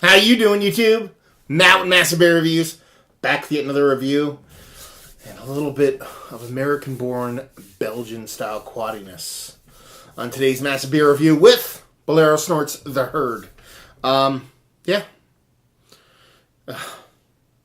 How you doing, YouTube? Matt with Massive Beer Reviews. Back with yet another review. And a little bit of American-born Belgian-style quaddiness. On today's Massive Beer Review with Bolero Snort's The Herd. Yeah.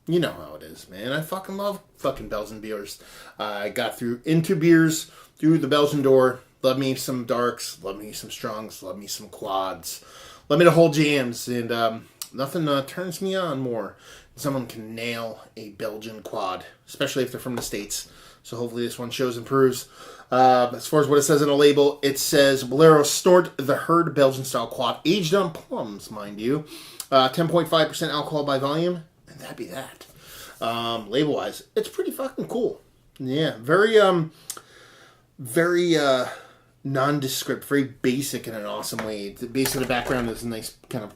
You know how it is, man. I fucking love fucking Belgian beers. I got into beers through the Belgian door. Love me some darks. Love me some strongs. Love me some quads. Love me the whole jams. And nothing turns me on more than someone can nail a Belgian quad, especially if they're from the States. So hopefully this one shows and proves. As far as what it says on the label, it says Bolero Snort, The Herd Belgian Style Quad, aged on plums, mind you. 10.5% alcohol by volume, and that'd be that. Label-wise, it's pretty fucking cool. Yeah, very nondescript, very basic in an awesome way. The base of the background is a nice kind of,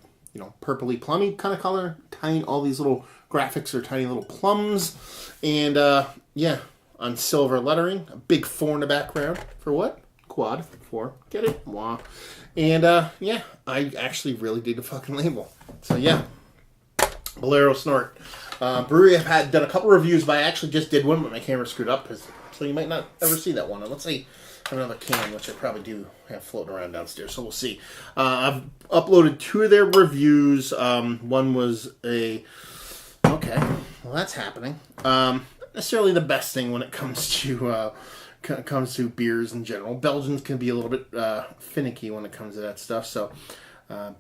purpley plummy kind of color. Tiny, all these little graphics are tiny little plums. And, on silver lettering. A big 4 in the background. For what? Quad. 4. Get it? Wow. And, I actually really dig the fucking label. So, yeah. Bolero Snort. Brewery I've done a couple reviews, but I actually just did one, but my camera screwed up. So you might not ever see that one. And let's see another can, which I probably do have floating around downstairs. So we'll see. I've uploaded 2 of their reviews. One was okay, well that's happening. Not necessarily the best thing when it comes to beers in general. Belgians can be a little bit finicky when it comes to that stuff. So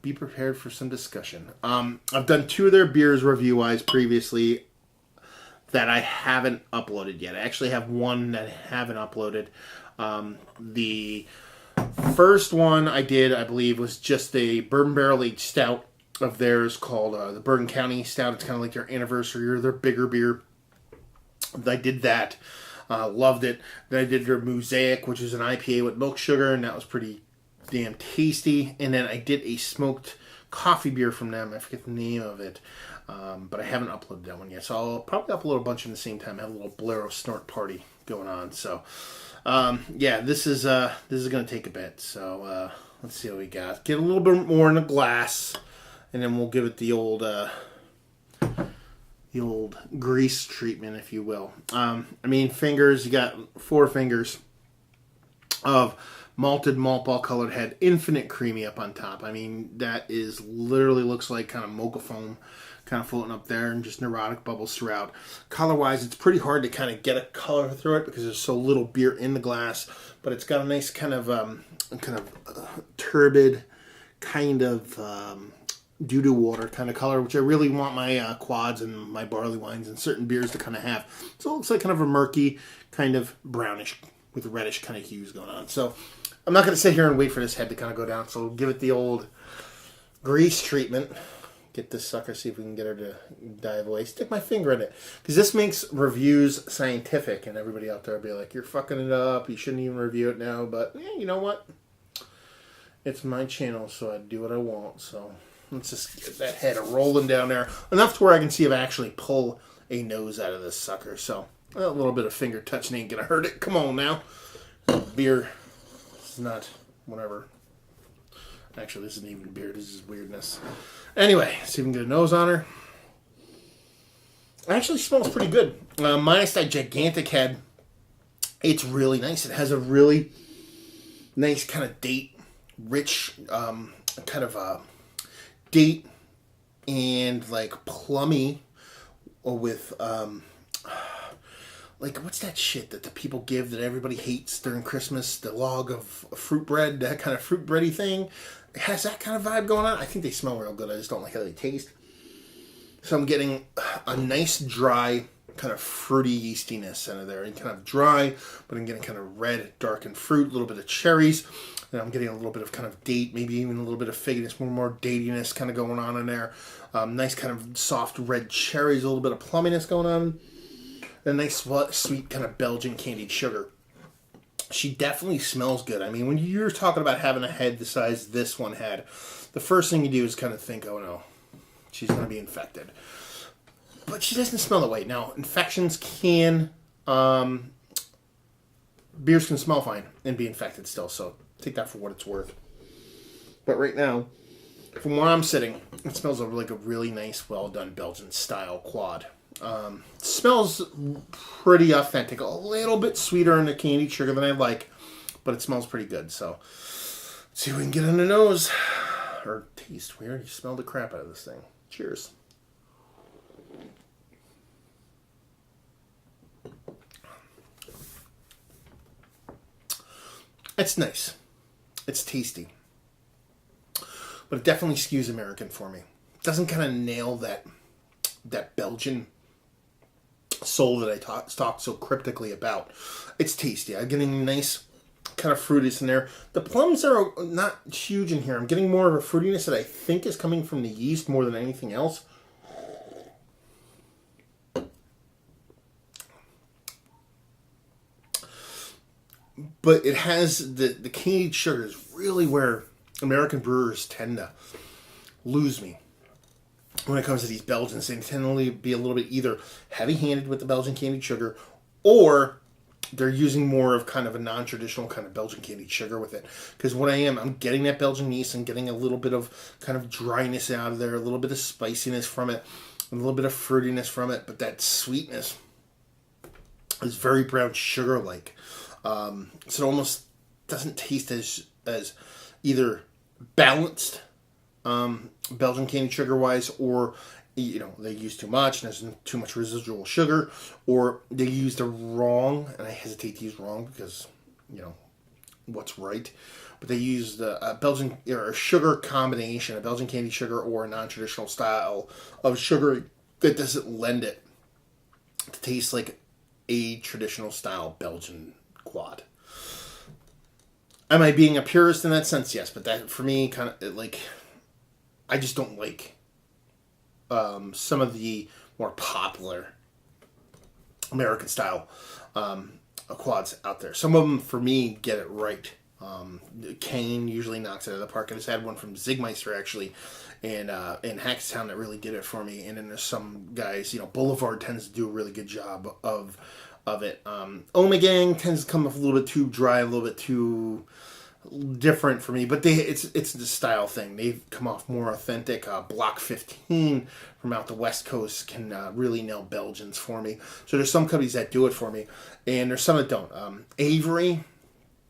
be prepared for some discussion. I've done 2 of their beers review-wise previously that I haven't uploaded yet. I actually have one that I haven't uploaded. The first one I did, I believe, was just a bourbon barrel aged stout of theirs called the Bergen County Stout. It's kind of like their anniversary or their bigger beer. I did that. Loved it. Then I did their Mosaic, which is an IPA with milk sugar, and that was pretty damn tasty. And then I did a smoked coffee beer from them. I forget the name of it. But I haven't uploaded that one yet. So I'll probably upload a bunch at the same time. Have a little Bolero Snort party going on. So, this is going to take a bit. So, let's see what we got. Get a little bit more in the glass, and then we'll give it the old grease treatment, if you will. Fingers, you got 4 fingers of malted malt ball colored head, infinite creamy up on top. That is literally looks like kind of mocha foam kind of floating up there and just neurotic bubbles throughout. Color-wise, it's pretty hard to kind of get a color through it because there's so little beer in the glass, but it's got a nice kind of turbid kind of doo-doo water kind of color, which I really want my quads and my barley wines and certain beers to kind of have. So it looks like kind of a murky, kind of brownish with reddish kind of hues going on. So I'm not going to sit here and wait for this head to kind of go down, so we'll give it the old grease treatment. Get this sucker, see if we can get her to dive away. Stick my finger in it. Because this makes reviews scientific, and everybody out there will be like, you're fucking it up, you shouldn't even review it now, but you know what? It's my channel, so I do what I want, so let's just get that head rolling down there. Enough to where I can see if I actually pull a nose out of this sucker, so a little bit of finger touching ain't gonna hurt it. Come on now. Beer is not whatever. Actually, this isn't even beer. This is weirdness. Anyway, see if we can get a nose on her. Actually smells pretty good. Minus that gigantic head, it's really nice. It has a really nice kind of date, rich kind of date and like plummy with what's that shit that the people give that everybody hates during Christmas? The log of fruit bread, that kind of fruit bready thing. It has that kind of vibe going on. I think they smell real good. I just don't like how they taste. So I'm getting a nice dry kind of fruity yeastiness out of there. And kind of dry, but I'm getting kind of red, darkened fruit, a little bit of cherries. And I'm getting a little bit of kind of date, maybe even a little bit of figginess, more datiness kind of going on in there. Nice kind of soft red cherries, a little bit of plumminess going on. A nice sweet kind of Belgian candied sugar. She definitely smells good. When you're talking about having a head the size this one had, the first thing you do is kind of think, oh no, she's going to be infected. But she doesn't smell that way. Now, infections can, beers can smell fine and be infected still, so take that for what it's worth. But right now, from where I'm sitting, it smells like a really nice, well done Belgian style quad. Smells pretty authentic. A little bit sweeter in the candied sugar than I like, but it smells pretty good. So, let's see if we can get on the nose or taste. We already smelled the crap out of this thing. Cheers. It's nice. It's tasty. But it definitely skews American for me. It doesn't kind of nail that Belgian soul that I talked so cryptically about. It's tasty. I'm getting nice kind of fruitiness in there. The plums are not huge in here. I'm getting more of a fruitiness that I think is coming from the yeast more than anything else. But it has the candied sugar is really where American brewers tend to lose me when it comes to these Belgians. They tend to be a little bit either heavy-handed with the Belgian candied sugar, or they're using more of kind of a non-traditional kind of Belgian candied sugar with it. Because what I'm getting that Belgian yeast and getting a little bit of kind of dryness out of there, a little bit of spiciness from it, a little bit of fruitiness from it, but that sweetness is very brown sugar-like. So it almost doesn't taste as either balanced Belgian candied sugar wise, or they use too much and there's too much residual sugar, or they use the wrong, and I hesitate to use wrong because what's right, but they use the Belgian or a sugar combination, a Belgian candied sugar or a non-traditional style of sugar that doesn't lend it to taste like a traditional style Belgian quad. Am I being a purist in that sense? Yes, but that for me kind of like I just don't like some of the more popular American style quads out there. Some of them for me get it right. Kane usually knocks it out of the park. I just had one from Zigmeister actually in Hackstown that really did it for me. And then there's some guys, Boulevard tends to do a really good job of it. Omegang tends to come off a little bit too dry, a little bit too different for me, but it's the style thing. They come off more authentic. Block 15 from out the West Coast can really nail Belgians for me. So there's some companies that do it for me, and there's some that don't. Avery,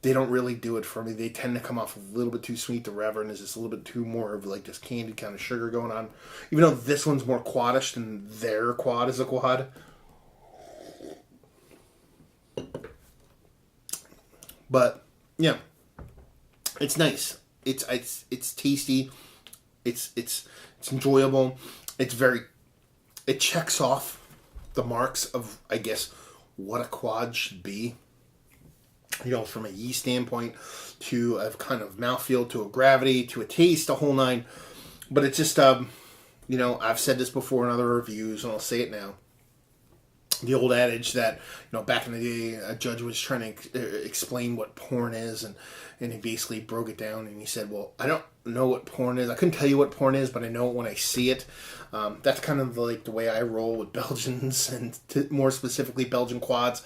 they don't really do it for me. They tend to come off a little bit too sweet. The Reverend is just a little bit too more of like this candied kind of sugar going on. Even though this one's more quadish than their quad is a quad. But yeah, it's nice. It's tasty. It's enjoyable. It checks off the marks of, I guess, what a quad should be. From a yeast standpoint, to a kind of mouthfeel, to a gravity, to a taste, a whole nine. But it's just, I've said this before in other reviews, and I'll say it now. The old adage that, back in the day, a judge was trying to explain what porn is, and he basically broke it down, and he said, well, I don't know what porn is. I couldn't tell you what porn is, but I know it when I see it. That's kind of like the way I roll with Belgians, and more specifically Belgian quads.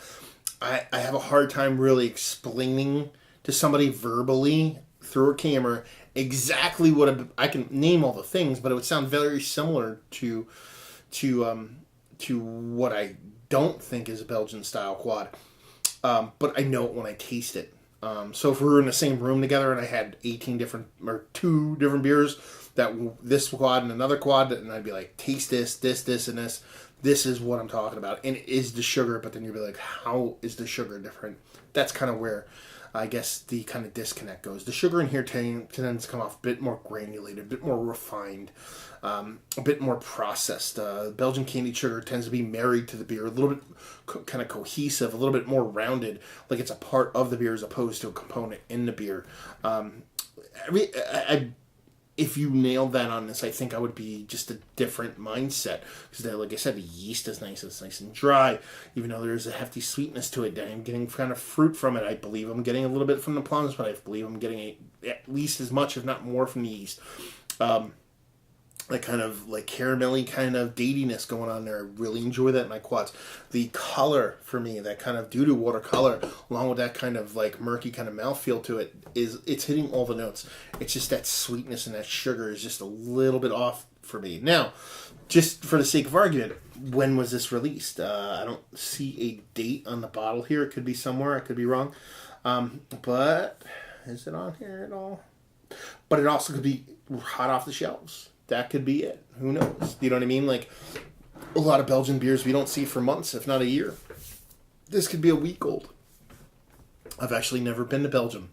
I have a hard time really explaining to somebody verbally through a camera exactly what I can name all the things, but it would sound very similar to what I don't think is a Belgian style quad, but I know it when I taste it. So if we were in the same room together and I had 2 different beers, this quad and another quad, and I'd be like, taste this, and this. This is what I'm talking about, and it is the sugar. But then you'd be like, how is the sugar different? That's kind of where I guess the kind of disconnect goes. The sugar in here tends to come off a bit more granulated, a bit more refined, a bit more processed. Belgian candied sugar tends to be married to the beer, a little bit kind of cohesive, a little bit more rounded, like it's a part of the beer as opposed to a component in the beer. If you nailed that on this, I think I would be just a different mindset. Because, like I said, the yeast is nice. It's nice and dry. Even though there's a hefty sweetness to it, I'm getting kind of fruit from it. I believe I'm getting a little bit from the plums, but I believe I'm getting at least as much, if not more, from the yeast. like kind of like caramelly kind of datiness going on there. I really enjoy that in my quads. The color for me, that kind of doo-doo watercolor, along with that kind of like murky kind of mouthfeel to it, it's hitting all the notes. It's just that sweetness and that sugar is just a little bit off for me. Now, just for the sake of argument, when was this released? I don't see a date on the bottle here. It could be somewhere. I could be wrong. But is it on here at all? But it also could be hot off the shelves. That could be it. Who knows? You know what I mean? Like, a lot of Belgian beers we don't see for months, if not a year. This could be a week old. I've actually never been to Belgium,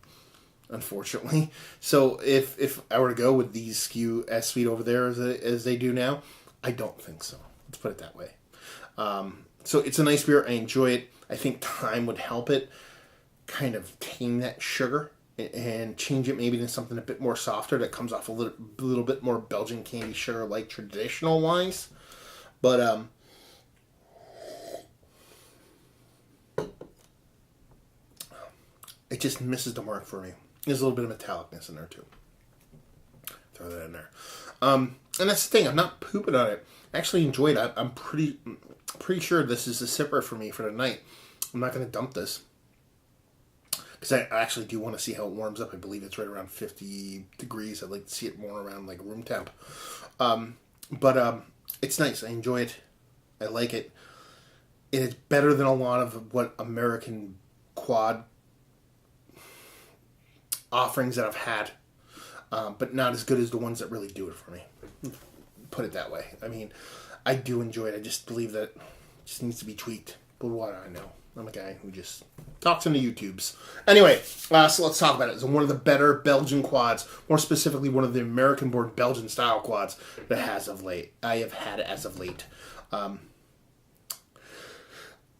unfortunately. So if I were to go, would these skew as sweet over there as they do now? I don't think so. Let's put it that way. So it's a nice beer. I enjoy it. I think time would help it kind of tame that sugar and change it maybe to something a bit more softer that comes off a little bit more Belgian candy sugar like traditional wise. But it just misses the mark for me. There's a little bit of metallicness in there too. Throw that in there. And that's the thing. I'm not pooping on it. I actually enjoyed it. I'm pretty sure this is a sipper for me for the night. I'm not going to dump this, because I actually do want to see how it warms up. I believe it's right around 50 degrees. I'd like to see it more around like room temp. But it's nice. I enjoy it. I like it. It is better than a lot of what American quad offerings that I've had. But not as good as the ones that really do it for me. Put it that way. I mean, I do enjoy it. I just believe that it just needs to be tweaked. But what do I know? I'm a guy who just talks into YouTubes. Anyway, so let's talk about it. It's one of the better Belgian quads, more specifically one of the American-born Belgian-style quads that I have had as of late. I'm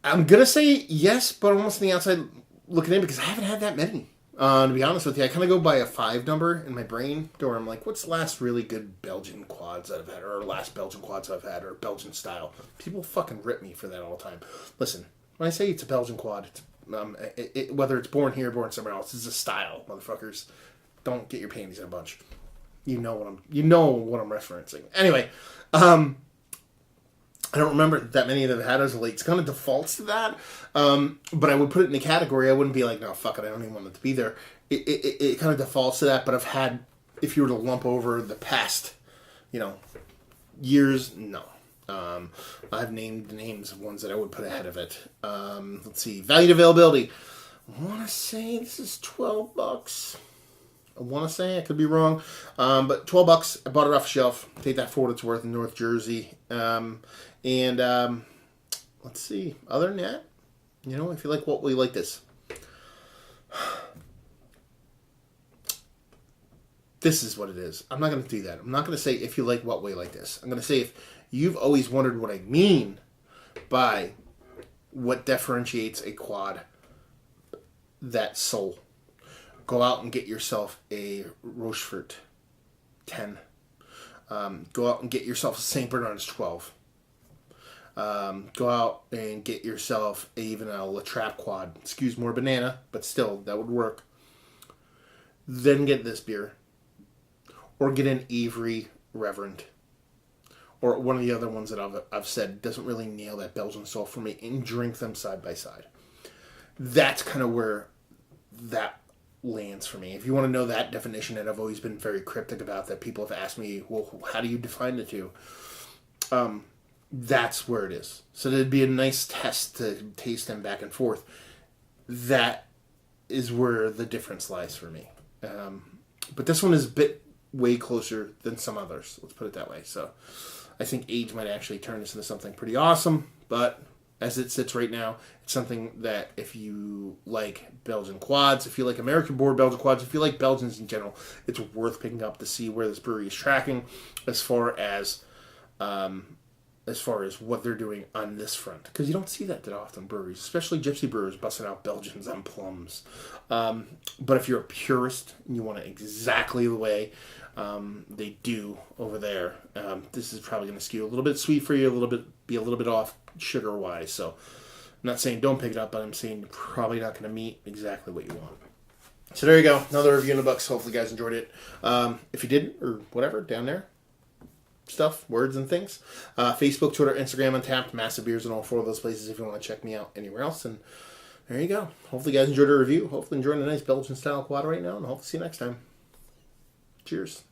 going to say yes, but almost on the outside looking in, because I haven't had that many. To be honest with you, I kind of go by a 5 number in my brain, where I'm like, what's the last really good Belgian quads that I've had, or last Belgian quads I've had, or Belgian style? People fucking rip me for that all the time. Listen, when I say it's a Belgian quad, it's, whether it's born here or born somewhere else, it's a style, motherfuckers. Don't get your panties in a bunch. You know what I'm referencing. Anyway, I don't remember that many that I've had as of late. It's kind of defaults to that. But I would put it in a category. I wouldn't be like, no, fuck it, I don't even want it to be there. It kind of defaults to that, but I've had, if you were to lump over the past, years, no. I've named the names of ones that I would put ahead of it. Let's see. Value availability. I want to say this is $12. I want to say, I could be wrong. But $12. I bought it off the shelf. Take that for what it's worth in North Jersey. And let's see. Other than that, if you like what we like this. This is what it is. I'm not going to do that. I'm not going to say if you like what way like this. I'm going to say if you've always wondered what I mean by what differentiates a quad, that soul. Go out and get yourself a Rochefort 10. Go out and get yourself a St. Bernard's 12. Go out and get yourself even a La Trappe quad. Excuse more banana, but still, that would work. Then get this beer. Or get an Avery Reverend. Or one of the other ones that I've said doesn't really nail that Belgian soul for me, and drink them side by side. That's kind of where that lands for me. If you want to know that definition that I've always been very cryptic about, that people have asked me, well, how do you define the two? That's where it is. So it'd be a nice test to taste them back and forth. That is where the difference lies for me. But this one is a bit way closer than some others. Let's put it that way. So I think age might actually turn this into something pretty awesome. But as it sits right now, it's something that if you like Belgian quads, if you like American-born Belgian quads, if you like Belgians in general, it's worth picking up to see where this brewery is tracking as far as what they're doing on this front. Because you don't see that often in breweries, especially gypsy brewers busting out Belgians on Plums. But if you're a purist and you want it exactly the way they do over there, this is probably going to skew a little bit sweet for you, be a little bit off sugar-wise. So I'm not saying don't pick it up, but I'm saying you're probably not going to meet exactly what you want. So there you go. Another review in the books. Hopefully you guys enjoyed it. If you didn't, or whatever, down there, stuff, words and things. Facebook, Twitter, Instagram, Untapped, Massive Beers, and all 4 of those places if you want to check me out anywhere else. And there you go. Hopefully you guys enjoyed the review. Hopefully enjoying the nice Belgian style quad right now, and hopefully see you next time. Cheers.